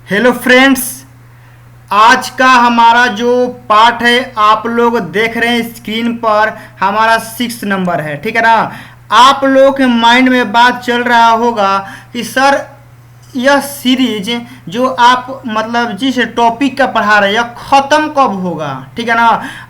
Hello friends, आज का हमारा जो पार्ट है आप लोग देख रहे हैं स्क्रीन पर। हमारा 6 नंबर है, ठीक है ना। आप लोगों के माइंड में बात चल रहा होगा कि सर यह सीरीज जो आप मतलब जिस टॉपिक का पढ़ा रहे हैं ख़त्म कब होगा, ठीक है ना।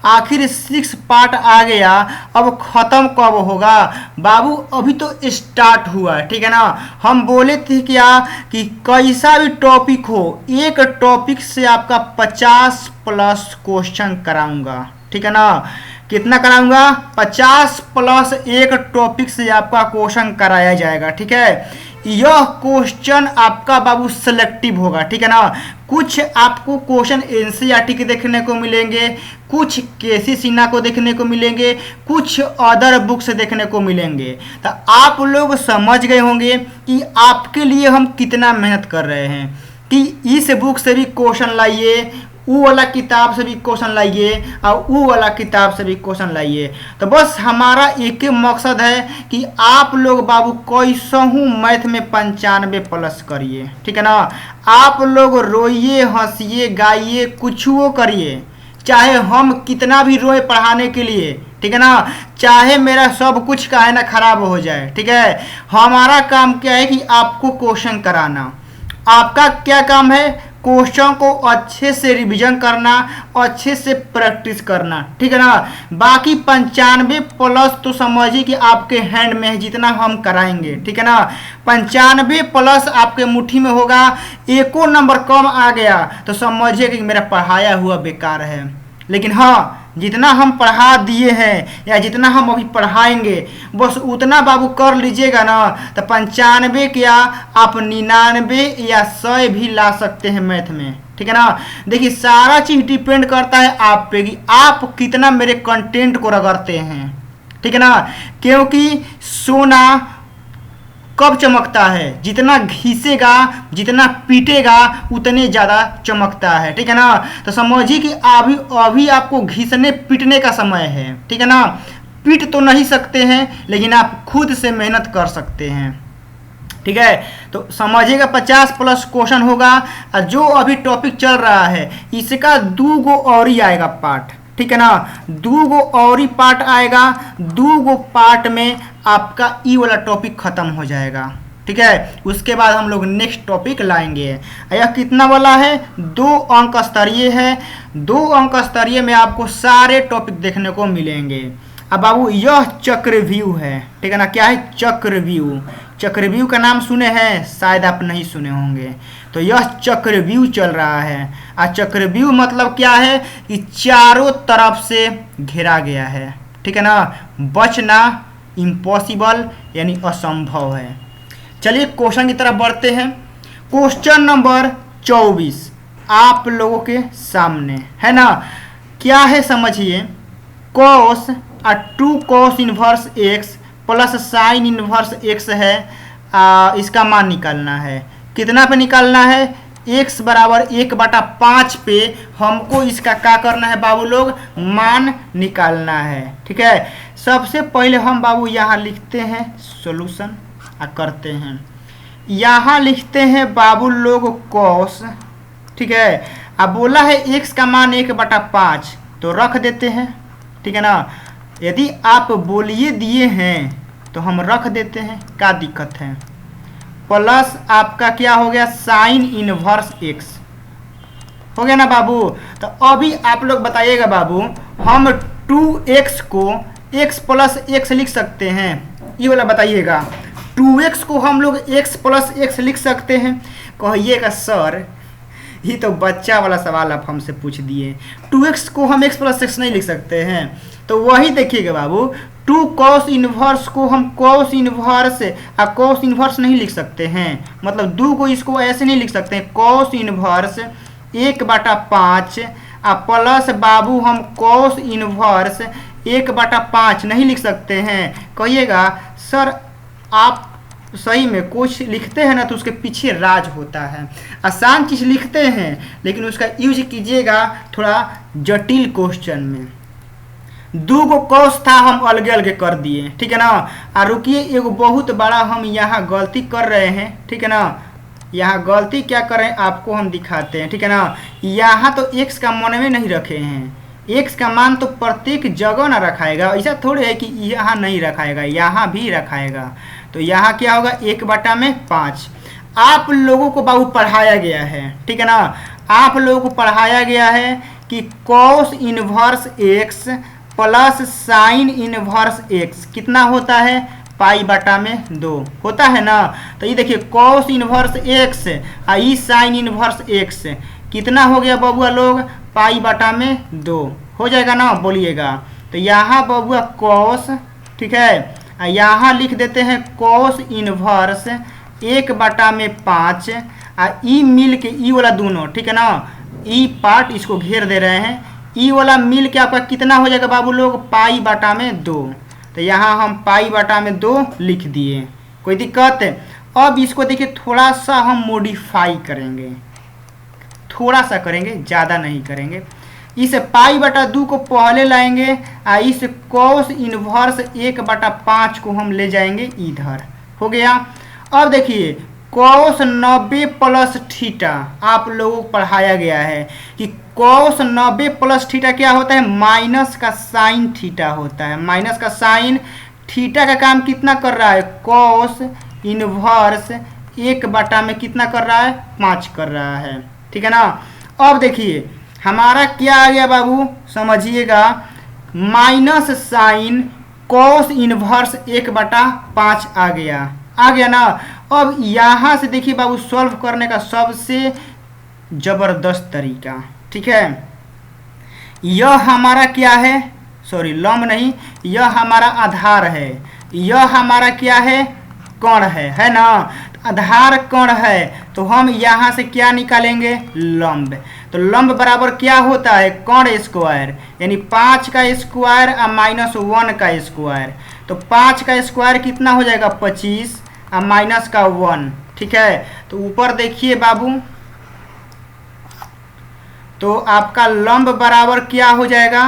आखिर 6 पार्ट आ गया, अब ख़त्म कब होगा बाबू। अभी तो स्टार्ट हुआ है, ठीक है ना। हम बोले थे क्या कि कैसा भी टॉपिक हो, एक टॉपिक से आपका 50+ क्वेश्चन कराऊंगा, ठीक है ना। कितना कराऊंगा? 50+ एक टॉपिक से आपका क्वेश्चन कराया जाएगा, ठीक है। यह क्वेश्चन आपका बाबू सेलेक्टिव होगा, ठीक है ना। कुछ आपको क्वेश्चन एनसीईआरटी के देखने को मिलेंगे, कुछ केसी सिन्हा को देखने को मिलेंगे, कुछ अदर बुक से देखने को मिलेंगे। तो आप लोग समझ गए होंगे कि आपके लिए हम कितना मेहनत कर रहे हैं कि इस बुक से भी क्वेश्चन लाइए, वो वाला किताब से भी क्वेश्चन लाइए और वो वाला किताब से भी क्वेश्चन लाइए। तो बस हमारा एक ही मकसद है कि आप लोग बाबू कैसहूँ मैथ में 95+ करिए, ठीक है ना। आप लोग रोइए, हंसिए, गाइए, कुछ वो करिए, चाहे हम कितना भी रोए पढ़ाने के लिए, ठीक है ना। चाहे मेरा सब कुछ का है ना खराब हो जाए, ठीक है। हमारा काम क्या है कि आपको क्वेश्चन कराना। आपका क्या काम है? क्वेश्चन को अच्छे से रिवीजन करना, अच्छे से प्रैक्टिस करना, ठीक है ना। बाकी 95+ तो समझिए कि आपके हैंड में है, जितना हम कराएंगे, ठीक है ना। 95+ आपके मुट्ठी में होगा। एको नंबर कम आ गया तो समझिए कि मेरा पढ़ाया हुआ बेकार है। लेकिन हाँ, जितना हम पढ़ा दिए हैं या जितना हम अभी पढ़ाएंगे बस उतना बाबू कर लीजिएगा ना, तो 95 क्या आप 99 या 100 भी ला सकते हैं मैथ में, ठीक है ना। देखिए सारा चीज डिपेंड करता है आप पे कि आप कितना मेरे कंटेंट को रगड़ते हैं, ठीक है ना। क्योंकि सोना कब चमकता है? जितना घिसेगा, जितना पीटेगा उतने ज़्यादा चमकता है, ठीक है ना। तो समझिए कि अभी आपको घिसने पीटने का समय है, ठीक है ना। पीट तो नहीं सकते हैं लेकिन आप खुद से मेहनत कर सकते हैं, ठीक है। तो समझिएगा 50+ क्वेश्चन होगा। और जो अभी टॉपिक चल रहा है इसका 2 गो और ही आएगा पार्ट, ठीक है ना। 2 गो और ही पार्ट आएगा। 2 गो पार्ट में आपका ई वाला टॉपिक खत्म हो जाएगा, ठीक है। उसके बाद हम लोग नेक्स्ट टॉपिक लाएंगे। यह कितना वाला है? 2 अंक स्तरीय है। 2 अंक स्तरीय में आपको सारे टॉपिक देखने को मिलेंगे। अब बाबू यह चक्रव्यूह है, ठीक है ना। क्या है? चक्रव्यूह। चक्रव्यूह का नाम सुने हैं? शायद आप नहीं सुने होंगे। तो यह चक्रव्यूह चल रहा है। और चक्रव्यूह मतलब क्या है कि चारों तरफ से घेरा गया है, ठीक है ना। बचना इम्पॉसिबल यानी असंभव है। चलिए क्वेश्चन की तरफ बढ़ते हैं। क्वेश्चन नंबर 24 आप लोगों के सामने है ना। क्या है समझिए। Cos 2 cos inverse x plus sign inverse x है। इसका मान निकालना है। कितना पे निकालना है? x बराबर 1/5 पे हमको इसका क्या करना है बाबू लोग? मान निकालना है, ठीक है। सबसे पहले हम बाबू यहाँ लिखते हैं सॉल्यूशन करते हैं। यहाँ लिखते हैं बाबू लोग कॉस, ठीक है। अब बोला है x का मान 1/5 तो रख देते हैं, ठीक है ना। यदि आप बोलिए दिए हैं तो हम रख देते हैं, क्या दिक्कत है। प्लस आपका क्या हो गया? साइन इनवर्स x हो गया ना बाबू। तो अभी आप लोग बताइएगा बाबू, हम 2x को x प्लस x लिख सकते हैं? ये वाला बताइएगा। 2x को हम लोग x प्लस x लिख सकते हैं? कहिएगा सर ये तो बच्चा वाला सवाल आप हमसे पूछ दिए। 2x को हम x प्लस x नहीं लिख सकते हैं? तो वही देखिएगा बाबू, 2 cos इनवर्स को हम cos इनवर्स cos इनवर्स नहीं लिख सकते हैं। मतलब 2 को इसको ऐसे नहीं लिख सकते हैं। cos इनवर्स 1/5 प्लस बाबू हम cos इनवर्स 1/5 नहीं लिख सकते हैं। कहिएगा सर आप सही में कुछ लिखते हैं ना तो उसके पीछे राज होता है। आसान चीज़ लिखते हैं लेकिन उसका यूज कीजिएगा थोड़ा जटिल क्वेश्चन में। 2 गो कॉस था हम अलगे अलगे कर दिए, ठीक है ना। और रुकिए, एगो बहुत बड़ा हम यहाँ गलती कर रहे हैं, ठीक है ना। यहाँ गलती क्या करें आपको हम दिखाते हैं, ठीक है ना। यहाँ तो x का मन में नहीं रखे हैं, x का मान तो प्रत्येक जगह ना रखाएगा, ऐसा थोड़े है कि यहाँ नहीं रखाएगा, यहाँ भी रखाएगा। तो यहाँ क्या होगा 1/5। आप लोगों को बाबू पढ़ाया गया है, ठीक है ना, आप लोगों को पढ़ाया गया है कि cos inverse x plus sign inverse x कितना होता है, π/2 होता है ना। तो ये देखिए cos इनवर्स x और साइन इनवर्स x कितना हो गया बबुआ लोग, π/2 हो जाएगा ना, बोलिएगा। तो यहाँ बबुआ cos, ठीक है, यहाँ लिख देते हैं cos इनवर्स 1/5 और ई मिल के ई वाला दोनों, ठीक है ना, ई पार्ट इसको घेर दे रहे हैं, ई वाला मिल के आपका कितना हो जाएगा बाबू लोग, π/2। तो यहाँ हम π/2 लिख दिए, कोई दिक्कत है। अब इसको देखिए थोड़ा सा हम मॉडिफाई करेंगे, थोड़ा सा करेंगे, ज़्यादा नहीं करेंगे। इस π/2 को पहले लाएंगे और इस cos इनवर्स 1/5 को हम ले जाएंगे इधर, हो गया। अब देखिए cos 90 प्लस थीटा आप लोगों को पढ़ाया गया है कि cos 90 प्लस थीटा क्या होता है, माइनस का साइन थीटा होता है। माइनस का साइन थीटा का काम कितना कर रहा है, cos इनवर्स 1/, में कितना कर रहा है, 5 कर रहा है, ठीक है ना। अब देखिए हमारा क्या आ गया बाबू, समझिएगा, माइनस साइन cos इनवर्स 1/5 आ गया ना। अब यहाँ से देखिए बाबू सॉल्व करने का सबसे ज़बरदस्त तरीका, ठीक है, यह हमारा क्या है, सॉरी लंब नहीं, यह हमारा आधार है, यह हमारा क्या है, कण है ना। आधार कण है तो हम यहाँ से क्या निकालेंगे, लंब। तो लंब बराबर क्या होता है, कण स्क्वायर, यानी 5 का स्क्वायर और -1 का स्क्वायर। तो 5 का स्क्वायर कितना हो जाएगा, 25 और माइनस का 1, ठीक है। तो ऊपर देखिए बाबू, तो आपका लंब बराबर क्या हो जाएगा,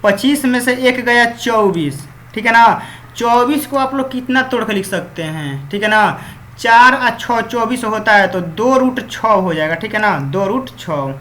25 में से 1 गया 24, ठीक है ना। 24 को आप लोग कितना तोड़ के लिख सकते हैं, ठीक है ना, 4 और 6 24 होता है, तो 2√6 हो जाएगा, ठीक है ना, 2√6।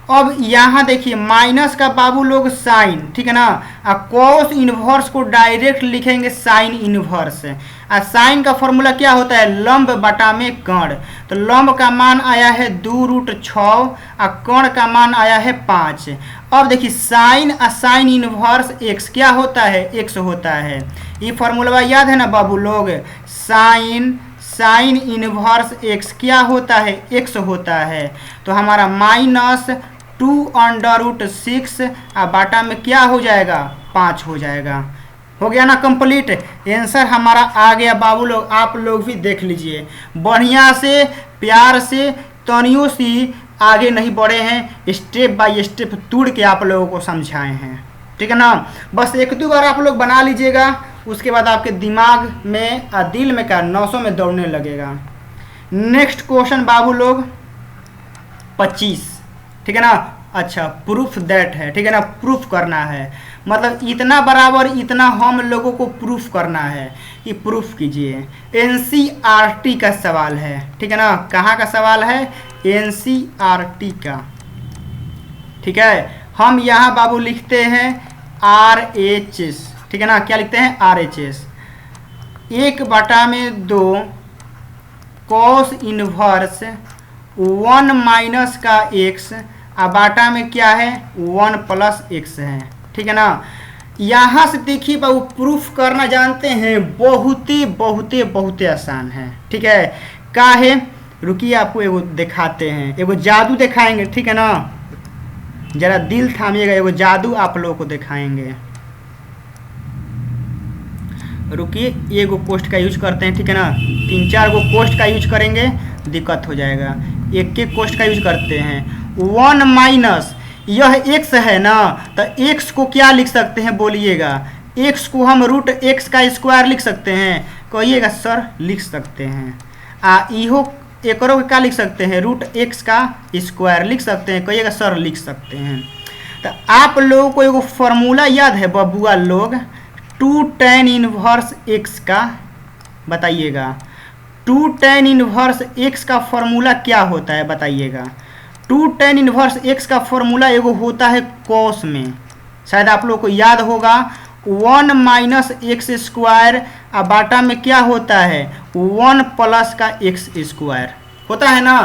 अब यहाँ देखिए माइनस का बाबू लोग साइन, ठीक है ना, और cos इनवर्स को डायरेक्ट लिखेंगे साइन इनवर्स। और साइन का फॉर्मूला क्या होता है, लंब बटा में कण। तो लंब का मान आया है 2√6 और कण का मान आया है 5। अब देखिए साइन और साइन इनवर्स x क्या होता है, x होता है। ये फॉर्मूला याद है ना बाबू लोग, साइन इनवर्स x क्या होता है, x होता है। तो हमारा -2√6 और बाटा में क्या हो जाएगा, 5 हो जाएगा। हो गया ना कंप्लीट, आंसर हमारा आ गया बाबू लोग। आप लोग भी देख लीजिए, बढ़िया से प्यार से तनियों सी आगे नहीं बढ़े हैं, स्टेप बाय स्टेप तोड़ के आप लोगों को समझाए हैं, ठीक है ना। बस 1-2 बार आप लोग बना लीजिएगा, उसके बाद आपके दिमाग में और दिल में क्या 900 में दौड़ने लगेगा। नेक्स्ट क्वेश्चन बाबू लोग 25, ठीक है ना। अच्छा, प्रूफ दैट है, ठीक है ना, प्रूफ करना है, मतलब इतना बराबर इतना हम लोगों को प्रूफ करना है कि प्रूफ कीजिए। एनसीईआरटी का सवाल है, ठीक है ना, कहाँ का सवाल है, एनसीईआरटी का, ठीक है। हम यहाँ बाबू लिखते हैं RHS, ठीक है ना, क्या लिखते हैं, RHS 1/2 cos इनवर्स 1 माइनस का x और बाटा में क्या है, 1 प्लस x है, ठीक है ना। यहाँ से देखिए बाबू प्रूफ करना जानते हैं, बहुते आसान है, ठीक है। काहे, रुकिए आपको एगो दिखाते हैं, एगो जादू दिखाएंगे, ठीक है ना, जरा दिल थामिएगा, एगो जादू आप लोगों को दिखाएंगे। रुकिए, एगो पोस्ट का यूज करते हैं, ठीक है ना, 3-4 गो पोस्ट का यूज करेंगे, दिक्कत हो जाएगा। एक पोस्ट का यूज करते हैं। 1 माइनस यह x है ना, तो x को क्या लिख सकते हैं, बोलिएगा। x को हम √x का स्क्वायर लिख सकते हैं, कहिएगा सर लिख सकते हैं। इहो एकरो क्या लिख सकते हैं, √x का स्क्वायर लिख सकते हैं, कहिएगा सर लिख सकते हैं। तो आप लोगों को एगो फॉर्मूला याद है बबुआ लोग, 2 tan इनवर्स x का, बताइएगा टू टेन इनवर्स एक्स का फॉर्मूला क्या होता है बताइएगा। टू टेन इनवर्स एक्स का फॉर्मूला एगो होता है कॉस में, शायद आप लोग को याद होगा, 1 माइनस एक्स स्क्वायर और बाटा में क्या होता है 1 प्लस का एक्स स्क्वायर होता है ना।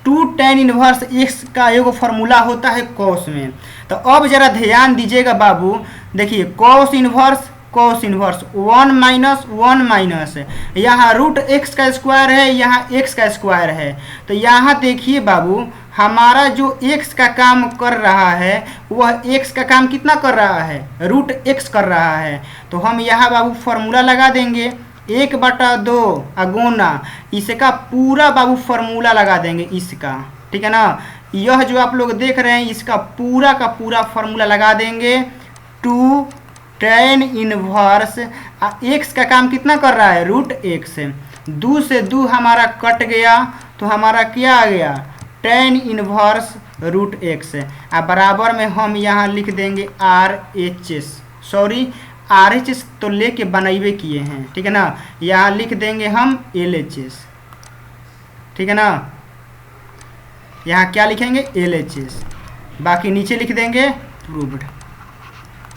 टू टेन इनवर्स एक्स का एगो फॉर्मूला होता है कॉस में। तो अब जरा ध्यान दीजिएगा बाबू, देखिए कॉस इनवर्स 1 माइनस 1 माइनस, यहाँ रूट एक्स का स्क्वायर है, यहाँ एक्स का स्क्वायर है। तो यहाँ देखिए बाबू, हमारा जो x का काम कर रहा है वह x का काम कितना कर रहा है रूट x कर रहा है। तो हम यहाँ बाबू फॉर्मूला लगा देंगे 1/2 अगुना इसका पूरा बाबू फॉर्मूला लगा देंगे इसका, ठीक है ना। यह जो आप लोग देख रहे हैं इसका पूरा का पूरा फॉर्मूला लगा देंगे। टू टेन इनवर्स x का काम कितना कर रहा है रूट x, 2 से 2 हमारा कट गया तो हमारा क्या आ गया टेन इनवर्स रूट x। अब बराबर में हम यहाँ लिख देंगे RHS, सॉरी RHS तो लेके बनाइबे किए हैं, ठीक है ना। यहाँ लिख देंगे हम LHS, ठीक है ना। यहाँ क्या लिखेंगे LHS, बाकी नीचे लिख देंगे प्रूव्ड,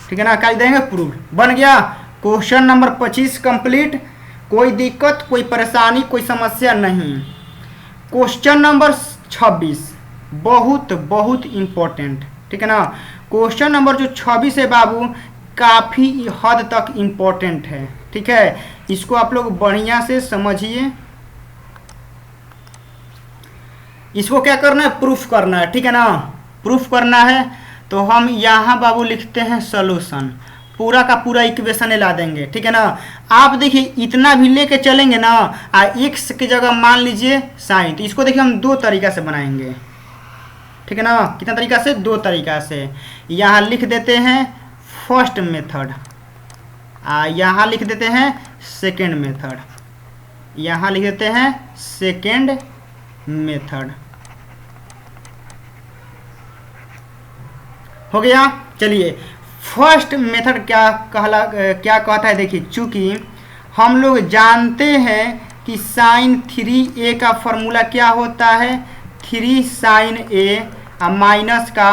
ठीक है ना। क्या लिख देंगे प्रूव्ड, बन गया। Question number 25 complete. कोई दिक्कत, कोई परेशानी, कोई समस्या नहीं। क्वेश्चन नंबर 26 बहुत बहुत इम्पोर्टेंट, ठीक है ना। क्वेश्चन नंबर जो 26 है बाबू काफ़ी हद तक इम्पोर्टेंट है, ठीक है। इसको आप लोग बढ़िया से समझिए। इसको क्या करना है प्रूफ करना है, ठीक है ना। प्रूफ करना है तो हम यहाँ बाबू लिखते हैं सॉल्यूशन, पूरा का पूरा इक्वेशन ला देंगे, ठीक है ना। आप देखिए इतना भी लेके चलेंगे ना, एक्स की जगह मान लीजिए साइन, तो इसको देखिए हम 2 तरीका से बनाएंगे, ठीक है ना। कितना तरीका से 2 तरीका से। यहाँ लिख देते हैं फर्स्ट मेथड, यहाँ लिख देते हैं सेकेंड मेथड, यहाँ लिख देते हैं सेकेंड मेथड। हो गया। चलिए फर्स्ट मेथड क्या कहता है, देखिए चूंकि हम लोग जानते हैं कि साइन 3a का फॉर्मूला क्या होता है 3 साइन a माइनस का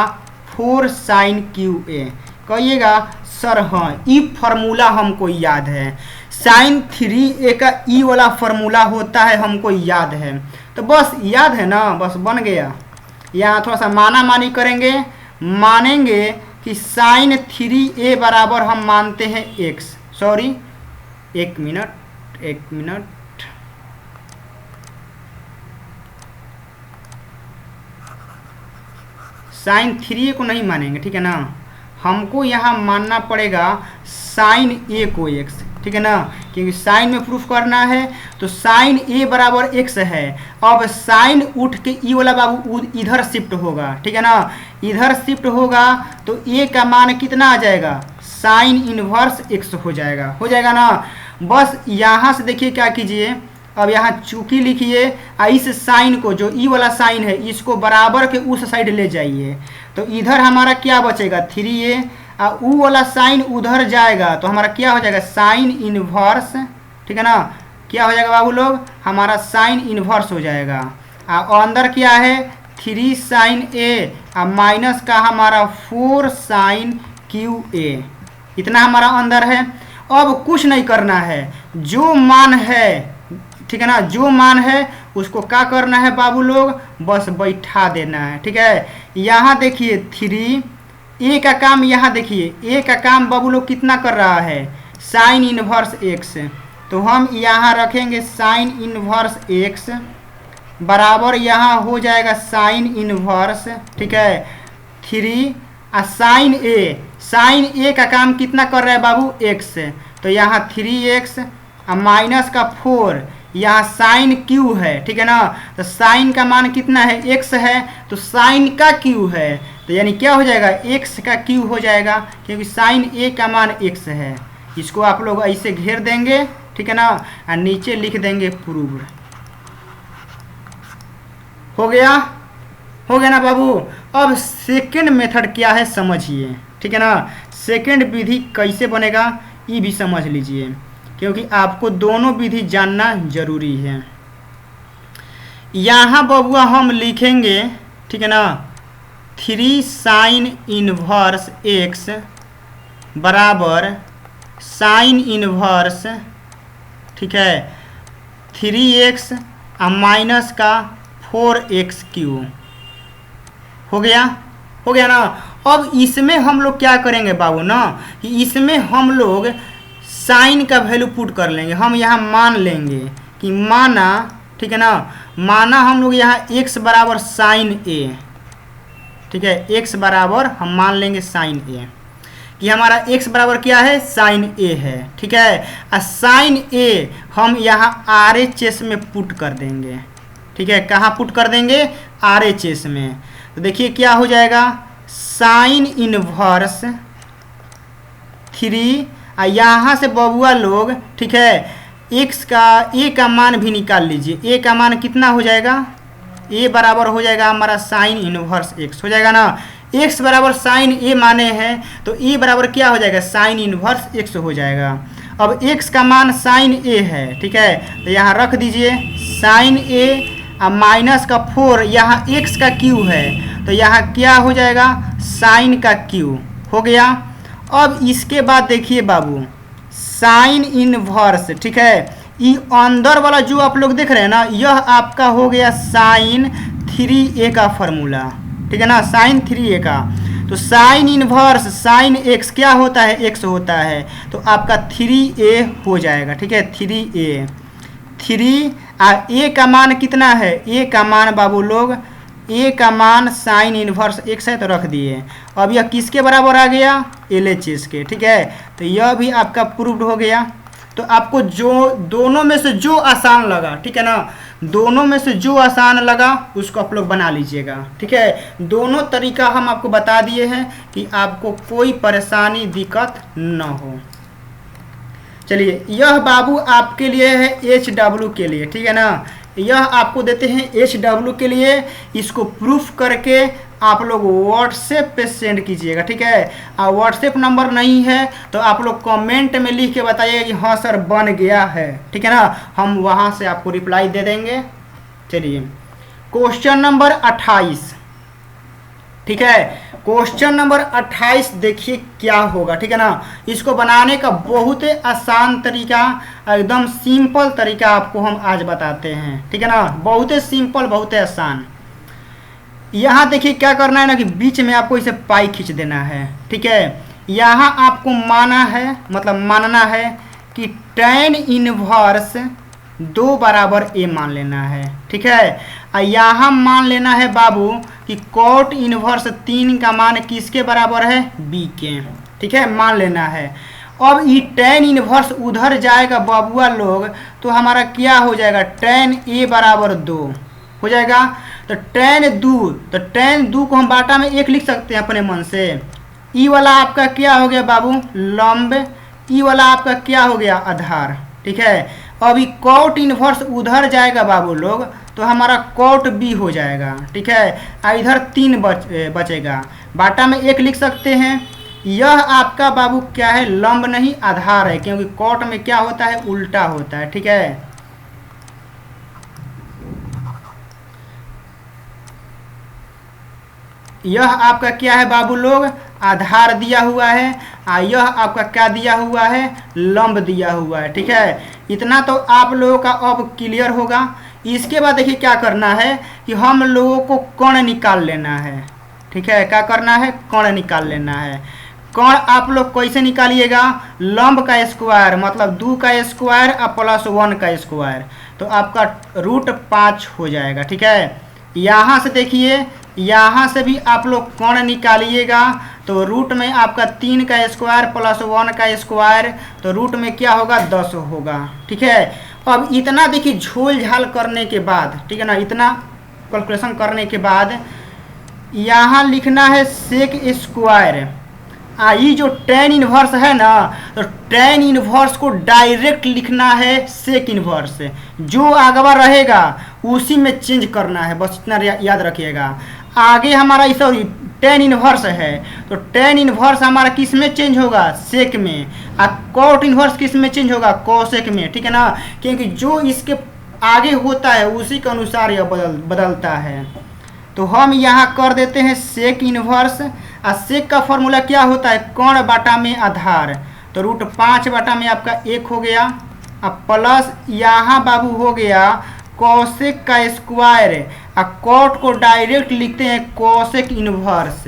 4 साइन QA। कहिएगा सर हाँ ई फार्मूला हमको याद है, साइन 3a का ई वाला फार्मूला होता है हमको याद है। तो बस याद है ना, बस बन गया। यहाँ थोड़ा सा माना मानी करेंगे, मानेंगे कि साइन 3a बराबर हम मानते हैं x, सॉरी एक मिनट साइन 3a को नहीं मानेंगे, ठीक है ना। हमको यहाँ मानना पड़ेगा साइन a को x, ठीक है ना, क्योंकि साइन में प्रूफ करना है। तो साइन a बराबर x है। अब साइन उठ के ई वाला बाबू इधर शिफ्ट होगा, ठीक है ना। इधर शिफ्ट होगा तो a का मान कितना आ जाएगा साइन इनवर्स x हो जाएगा ना। बस यहाँ से देखिए क्या कीजिए, अब यहाँ चूंकि लिखिए, इस साइन को जो ई वाला साइन है इसको बराबर के उस साइड ले जाइए। तो इधर हमारा क्या बचेगा 3a, और ऊ वाला साइन उधर जाएगा तो हमारा क्या हो जाएगा साइन इनवर्स, ठीक है ना। क्या हो जाएगा बाबू लोग, हमारा साइन इनवर्स हो जाएगा। और अंदर क्या है 3 साइन a और माइनस का हमारा 4 साइन QA, इतना हमारा अंदर है। अब कुछ नहीं करना है, जो मान है, ठीक है ना, जो मान है उसको क्या करना है बाबू लोग, बस बैठा देना है, ठीक है। यहाँ देखिए 3a का काम, यहाँ देखिए a का काम बाबू लोग कितना कर रहा है साइन इनवर्स x। तो हम यहाँ रखेंगे साइन इनवर्स x बराबर यहाँ हो जाएगा साइन इनवर्स, ठीक है 3 और साइन a का काम कितना कर रहा है बाबू x। तो यहाँ 3x और माइनस का 4, यहाँ साइन Q है, ठीक है ना। तो साइन का मान कितना है x है, तो साइन का Q है, तो यानी क्या हो जाएगा x का Q हो जाएगा, क्योंकि साइन a का मान x है। इसको आप लोग ऐसे घेर देंगे, ठीक है ना, और नीचे लिख देंगे प्रूव्ड। हो गया ना बाबू। अब सेकंड मेथड क्या है समझिए, ठीक है ना। सेकंड विधि कैसे बनेगा ये भी समझ लीजिए, क्योंकि आपको दोनों विधि जानना जरूरी है। यहाँ बबुआ हम लिखेंगे, ठीक है ना, 3 साइन इनवर्स एक्स बराबर साइन इनवर्स, ठीक है, 3x माइनस का 4x³ हो गया ना। अब इसमें हम लोग क्या करेंगे बाबू ना, कि इसमें हम लोग साइन का वैल्यू पुट कर लेंगे। हम यहाँ मान लेंगे कि माना, ठीक है ना, माना हम लोग यहाँ x बराबर साइन a, ठीक है, x बराबर हम मान लेंगे साइन a, कि हमारा x बराबर क्या है, साइन a है, ठीक है। और साइन a हम यहाँ RHS में पुट कर देंगे, ठीक है। कहाँ पुट कर देंगे, RHS में। तो देखिए क्या हो जाएगा, साइन इनवर्स 3, यहाँ से बबुआ लोग, ठीक है, x का a का मान भी निकाल लीजिए। a का मान कितना हो जाएगा, a बराबर हो जाएगा हमारा साइन इनवर्स x हो जाएगा ना। x बराबर साइन a माने हैं तो a बराबर क्या हो जाएगा, साइन इनवर्स x हो जाएगा। अब x का मान साइन a है, ठीक है, तो यहाँ रख दीजिए साइन a माइनस का 4, यहाँ x का q है तो यहाँ क्या हो जाएगा, साइन का q हो गया। अब इसके बाद देखिए बाबू, साइन इनवर्स, ठीक है, ये अंदर वाला जो आप लोग देख रहे हैं ना, यह आपका हो गया साइन 3a का फॉर्मूला, ठीक है ना, साइन 3a का। तो साइन इनवर्स साइन x क्या होता है, x होता है, तो आपका 3a हो जाएगा, ठीक है, 3a। 3 a का मान कितना है, a का मान बाबू लोग, a का मान साइन इनवर्स x है तो रख दिए। अब यह किसके बराबर आ गया, LHS के, ठीक है। तो यह भी आपका प्रूव्ड हो गया। तो आपको जो दोनों में से जो आसान लगा, ठीक है ना, दोनों में से जो आसान लगा उसको आप लोग बना लीजिएगा, ठीक है। दोनों तरीका हम आपको बता दिए हैं कि आपको कोई परेशानी दिक्कत न हो। चलिए, यह बाबू आपके लिए है HW के लिए, ठीक है ना, यह आपको देते हैं HW के लिए। इसको प्रूफ करके आप लोग व्हाट्सएप पे सेंड कीजिएगा, ठीक है। और व्हाट्सएप नंबर नहीं है तो आप लोग कमेंट में लिख के बताइएगा कि हाँ सर बन गया है, ठीक है ना, हम वहाँ से आपको रिप्लाई दे देंगे। चलिए, क्वेश्चन नंबर 28, ठीक है, क्वेश्चन नंबर 28 देखिए क्या होगा, ठीक है ना। इसको बनाने का बहुत ही आसान तरीका, एकदम सिंपल तरीका आपको हम आज बताते हैं, ठीक है ना, बहुत ही सिंपल, बहुत ही आसान। यहाँ देखिए क्या करना है ना, कि बीच में आपको इसे पाई खींच देना है, ठीक है। यहाँ आपको माना है, मतलब मानना है कि tan इनवर्स 2 बराबर a मान लेना है, ठीक है। और यहाँ मान लेना है बाबू कि cot इनवर्स 3 का मान किसके बराबर है, b के, ठीक है, मान लेना है। अब ये tan इनवर्स उधर जाएगा बबुआ लोग, तो हमारा क्या हो जाएगा, tan a बराबर 2 हो जाएगा। तो tan 2 को हम बाटा में 1 लिख सकते हैं अपने मन से। ई वाला आपका क्या हो गया बाबू, लंब, ई वाला आपका क्या हो गया, आधार, ठीक है। अभी cot इनवर्स उधर जाएगा बाबू लोग, तो हमारा cot b हो जाएगा, ठीक है। और इधर 3 बचेगा, बाटा में 1 लिख सकते हैं। यह आपका बाबू क्या है, लंब नहीं आधार है, क्योंकि cot में क्या होता है, उल्टा होता है, ठीक है। यह आपका क्या है बाबू लोग, आधार दिया हुआ है, और यह आपका क्या दिया हुआ है, लंब दिया हुआ है, ठीक है। इतना तो आप लोगों का अब क्लियर होगा। इसके बाद देखिए क्या करना है कि हम लोगों को कण निकाल लेना है, ठीक है। क्या करना है, कण निकाल लेना है। कण आप लोग कैसे निकालिएगा, लंब का स्क्वायर मतलब 2 का स्क्वायर और +1 का स्क्वायर, तो आपका √5 हो जाएगा, ठीक है। यहाँ से देखिए, यहाँ से भी आप लोग कण निकालिएगा, तो रूट में आपका 3 का स्क्वायर +1 का स्क्वायर, तो रूट में क्या होगा, 10 होगा, ठीक है। अब इतना देखिए झोल झाल करने के बाद, ठीक है ना, इतना कैलकुलेशन करने के बाद यहाँ लिखना है सेक स्क्वायर। ये जो tan इनवर्स है ना, तो tan इनवर्स को डायरेक्ट लिखना है सेक इनवर्स, जो आगवा रहेगा उसी में चेंज करना है, बस इतना याद रखिएगा। आगे हमारा सॉरी tan इनवर्स है, तो tan इनवर्स हमारा किस में चेंज होगा, सेक में, और cot इनवर्स किस में चेंज होगा, कोसेक में, ठीक है ना। क्योंकि जो इसके आगे होता है उसी के अनुसार यह बदलता है। तो हम यहाँ कर देते हैं सेक इनवर्स। और सेक का फॉर्मूला क्या होता है, कर्ण बाटा में आधार। तो √5 बाटा में आपका 1 हो गया। अब प्लस यहाँ बाबू हो गया कोसेक का स्क्वायर। और कॉट को डायरेक्ट लिखते हैं कोसेक इनवर्स।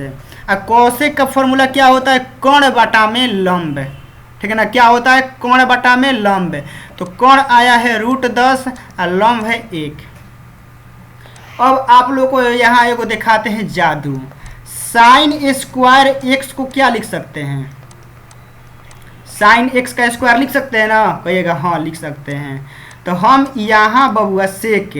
और कोसेक का फॉर्मूला क्या होता है, कर्ण बाटा में लंब। ठीक है ना, क्या होता है, कर्ण बाटा में लंब। तो कर्ण आया है √10 और लंब है 1। अब आप लोग को यहाँ एगो दिखाते हैं जादू। साइन स्क्वायर एक्स को क्या लिख सकते हैं, साइन एक्स का स्क्वायर लिख सकते हैं ना, कहिएगा हाँ लिख सकते हैं। तो हम यहाँ बबुआ सेक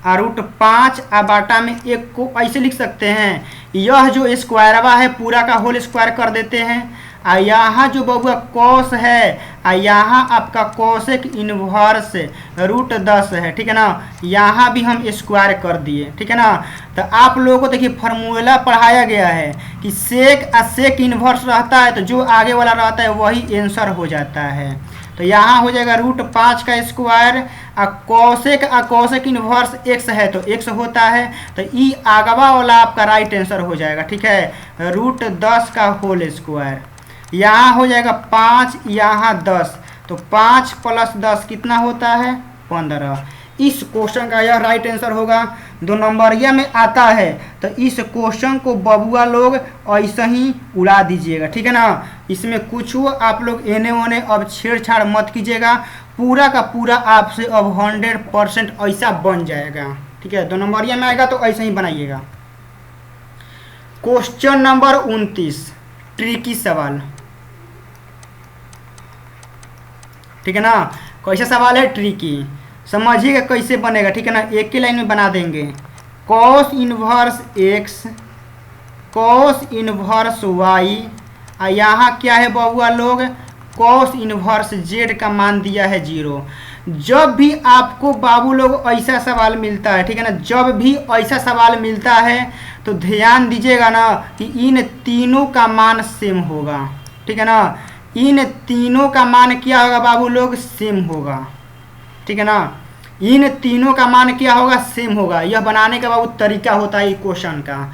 √5 बाटा में 1 को ऐसे लिख सकते हैं। यह जो स्क्वायरवा है पूरा का होल स्क्वायर कर देते हैं। और यहाँ जो बबुआ कॉस है और यहाँ आपका कोसेक इनवर्स √10 है। ठीक है ना, यहाँ भी हम स्क्वायर कर दिए। ठीक है ना, तो आप लोगों को देखिए फार्मूला पढ़ाया गया है कि सेक और सेक इनवर्स रहता है तो जो आगे वाला रहता है वही आंसर हो जाता है। तो यहाँ हो जाएगा √5 का स्क्वायर। और कोसेक इनवर्स x है तो x होता है। तो ई आगवा वाला आपका राइट आंसर हो जाएगा। ठीक है, √10 का होल स्क्वायर। यहाँ हो जाएगा 5, यहाँ 10। तो 5 + 10 कितना होता है, 15। इस क्वेश्चन का यह राइट आंसर होगा। 2 नंबरिया में आता है तो इस क्वेश्चन को बबुआ लोग ऐसे ही उड़ा दीजिएगा। ठीक है ना, इसमें कुछ आप लोग एने ओने अब छेड़छाड़ मत कीजिएगा। पूरा का पूरा आपसे अब 100% ऐसा बन जाएगा। ठीक है, 2 नंबरिया में आएगा तो ऐसे ही बनाइएगा। क्वेश्चन नंबर 29 ट्रिकी सवाल। ठीक है ना, कैसा सवाल है, ट्रिकी, समझिएगा कैसे बनेगा। ठीक है ना, एक ही लाइन में बना देंगे। Cos inverse x cos inverse y। और यहाँ क्या है बबुआ लोग, कॉस इनवर्स z का मान दिया है 0। जब भी आपको बाबू लोग ऐसा सवाल मिलता है, ठीक है ना, जब भी ऐसा सवाल मिलता है तो ध्यान दीजिएगा ना कि इन तीनों का मान सेम होगा। ठीक है ना, इन तीनों का मान क्या होगा बाबू लोग, सेम होगा। ठीक है ना, इन तीनों का मान क्या होगा, सेम होगा। यह बनाने का बाबू तरीका होता है क्वेश्चन का।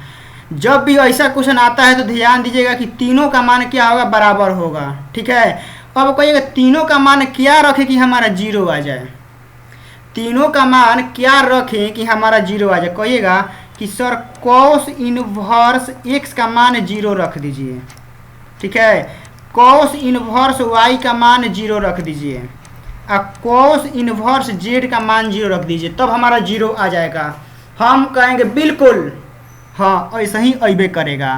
जब भी ऐसा क्वेश्चन आता है तो ध्यान दीजिएगा कि तीनों का मान क्या होगा, बराबर होगा। ठीक है, अब कहिएगा तीनों का मान क्या रखें कि हमारा 0 आ जाए, तीनों का मान क्या रखें कि हमारा 0 आ जाए। कहिएगा कि सर कॉस इनवर्स x का मान 0 रख दीजिए। ठीक है, कॉस इनवर्स y का मान 0 रख दीजिए। और कॉस इनवर्स z का मान 0 रख दीजिए, तब हमारा 0 आ जाएगा। हम कहेंगे बिल्कुल हाँ ऐसा ही अबे करेगा,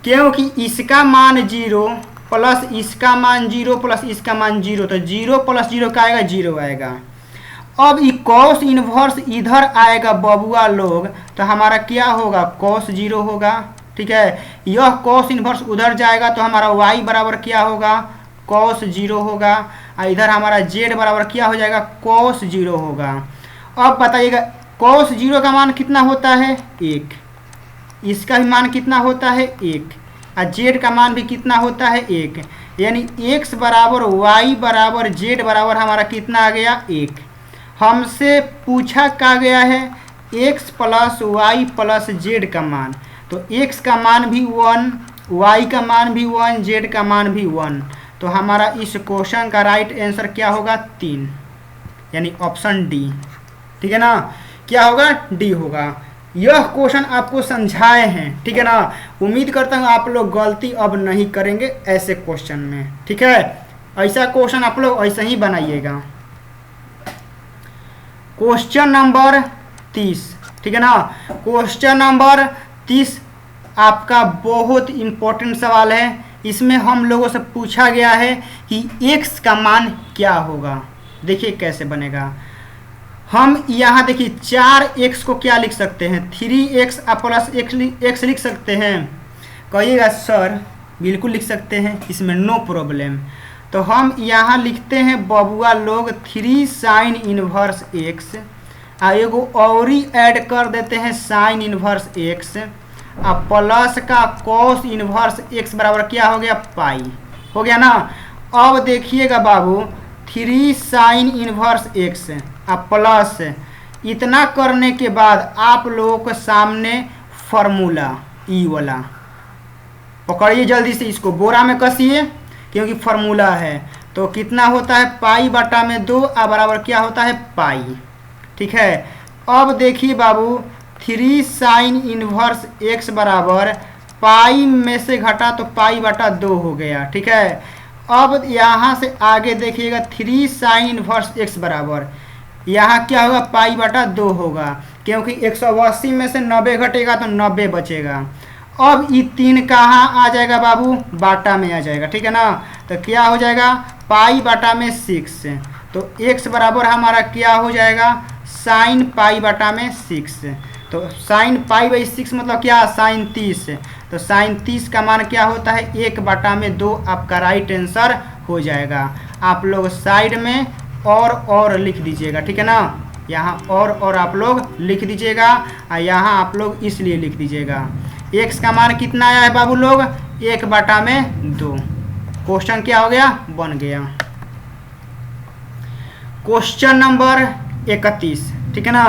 क्योंकि इसका मान 0 प्लस इसका मान 0 प्लस इसका मान 0, तो 0 + 0 का आएगा, 0 आएगा। अब ये कॉस इनवर्स इधर आएगा बबुआ लोग, तो हमारा क्या होगा, कॉस 0 होगा। ठीक है, यह कॉस इनवर्स उधर जाएगा तो हमारा y बराबर क्या होगा, कॉस 0 होगा। और इधर हमारा z बराबर क्या हो जाएगा, कॉस 0 होगा। अब बताइएगा कॉस 0 का मान कितना होता है, 1। इसका भी मान कितना होता है, 1। और z का मान भी कितना होता है, 1। यानी x बराबर y बराबर z बराबर हमारा कितना आ गया, 1। हमसे पूछा क्या गया है, x + y + z का मान। तो x का मान भी 1, y का मान भी 1, z का मान भी 1। तो हमारा इस क्वेश्चन का राइट आंसर क्या होगा, 3, यानी ऑप्शन डी। ठीक है ना, क्या होगा, डी होगा। यह क्वेश्चन आपको समझाए हैं। ठीक है ना, उम्मीद करता हूँ आप लोग गलती अब नहीं करेंगे ऐसे क्वेश्चन में। ठीक है, ऐसा क्वेश्चन आप लोग ऐसे ही बनाइएगा। Question number 30। ठीक है ना, क्वेश्चन नंबर 30 आपका बहुत इम्पोर्टेंट सवाल है। इसमें हम लोगों से पूछा गया है कि x का मान क्या होगा। देखिए कैसे बनेगा। हम यहाँ देखिए 4x को क्या लिख सकते हैं, 3x + x लिख सकते हैं। कहिएगा सर बिल्कुल लिख सकते हैं, इसमें नो प्रॉब्लम। तो हम यहाँ लिखते हैं बबुआ लोग 3 sin इनवर्स x, और एगो और ही ऐड कर देते हैं sin इनवर्स x, और प्लस का cos इनवर्स x बराबर क्या हो गया, पाई हो गया ना। अब देखिएगा बाबू 3 साइन इनवर्स एक्स अब प्लस इतना करने के बाद आप लोगों के सामने फॉर्मूला ई वाला पकड़िए, जल्दी से इसको बोरा में कसिए क्योंकि फॉर्मूला है। तो कितना होता है पाई बटा में 2 बराबर क्या होता है पाई। ठीक है, अब देखिए बाबू 3 साइन इनवर्स एक्स बराबर पाई में से घटा तो पाई बटा 2 हो गया। ठीक है, अब यहाँ से आगे देखिएगा 3 साइन इनवर्स एक्स बराबर यहाँ क्या होगा पाई बटा 2 होगा, क्योंकि 180 में से 90 घटेगा तो 90 बचेगा। अब ये 3 कहाँ आ जाएगा बाबू, बाटा में आ जाएगा। ठीक है ना, तो क्या हो जाएगा पाई बाटा में 6, तो x बराबर हमारा क्या हो जाएगा साइन पाई बाटा में 6। तो साइन पाई बाई 6 मतलब क्या साइन 30, तो साइन 30 का मान क्या होता है 1 बटा में 2 आपका राइट आंसर हो जाएगा। आप लोग साइड में और लिख दीजिएगा। ठीक है ना, यहाँ और आप लोग लिख दीजिएगा और यहाँ आप लोग इसलिए लिख दीजिएगा। x का मान कितना आया है बाबू लोग 1 बटा में 2। क्वेश्चन क्या हो गया बन गया। Question number 31। ठीक है ना,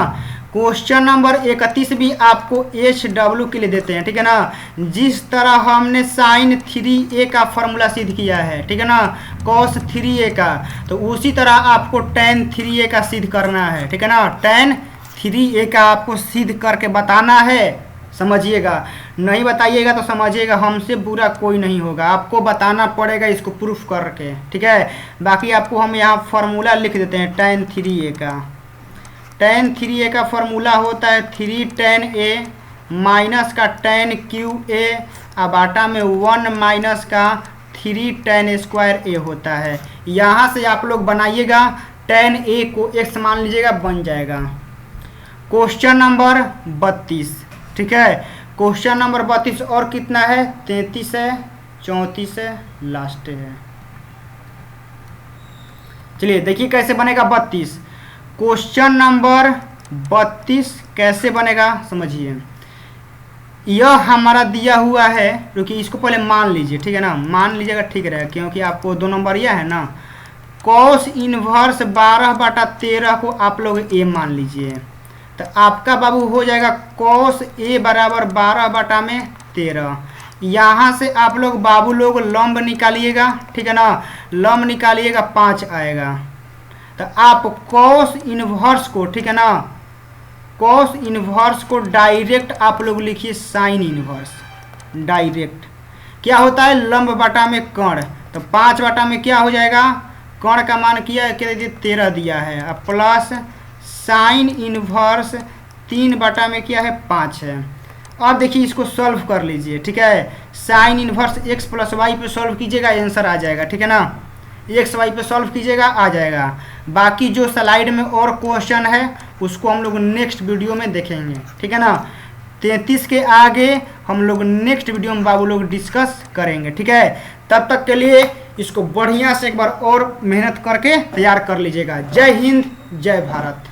क्वेश्चन नंबर 31 भी आपको HW के लिए देते हैं। ठीक है ना, जिस तरह हमने साइन 3a का फॉर्मूला सिद्ध किया है, ठीक है ना, कॉस 3a का, तो उसी तरह आपको tan 3a का सिद्ध करना है। ठीक है ना, tan 3a का आपको सिद्ध करके बताना है। समझिएगा, नहीं बताइएगा तो समझिएगा हमसे बुरा कोई नहीं होगा, आपको बताना पड़ेगा इसको प्रूफ करके। ठीक है, बाकी आपको हम यहाँ फॉर्मूला लिख देते हैं tan 3a का। tan 3a का फॉर्मूला होता है 3 tan a माइनस का tan QA बाटा में 1 माइनस का 3 tan स्क्वायर a होता है। यहाँ से आप लोग बनाइएगा tan a को x मान लीजिएगा, बन जाएगा। Question number 32। ठीक है, क्वेश्चन नंबर 32 और कितना है 33 है, 34 है, लास्ट है। चलिए देखिए कैसे बनेगा 32। क्वेश्चन नंबर 32 कैसे बनेगा समझिए। यह हमारा दिया हुआ है, क्योंकि इसको पहले मान लीजिए। ठीक है ना, मान लीजिएगा ठीक रहेगा, क्योंकि आपको 2 नंबर यह है ना। कॉस इनवर्स 12 बटा 13 को आप लोग a मान लीजिए, तो आपका बाबू हो जाएगा कॉस a बराबर 12 बटा में 13। यहाँ से आप लोग बाबू लोग लंब निकालिएगा। ठीक है ना, लंब निकालिएगा 5 आएगा। तो आप कॉस इनवर्स को, ठीक है ना, कॉस इनवर्स को डायरेक्ट आप लोग लिखिए साइन इनवर्स। डायरेक्ट क्या होता है लंब बटा में कर्ण, तो 5 बटा में क्या हो जाएगा कर्ण का मान किया है 13 दिया है, अब प्लस साइन इनवर्स 3 बटा में क्या है 5 है। अब देखिए इसको सॉल्व कर लीजिए। ठीक है, sine inverse x plus Y पे सॉल्व कीजिएगा, आंसर आ जाएगा। ठीक है ना, एक्स वाई पे सॉल्व कीजिएगा, आ जाएगा। बाकी जो स्लाइड में और क्वेश्चन है उसको हम लोग नेक्स्ट वीडियो में देखेंगे। ठीक है ना, 33 के आगे हम लोग नेक्स्ट वीडियो में बाबू लोग डिस्कस करेंगे। ठीक है, तब तक के लिए इसको बढ़िया से एक बार और मेहनत करके तैयार कर लीजिएगा। जय हिंद, जय भारत।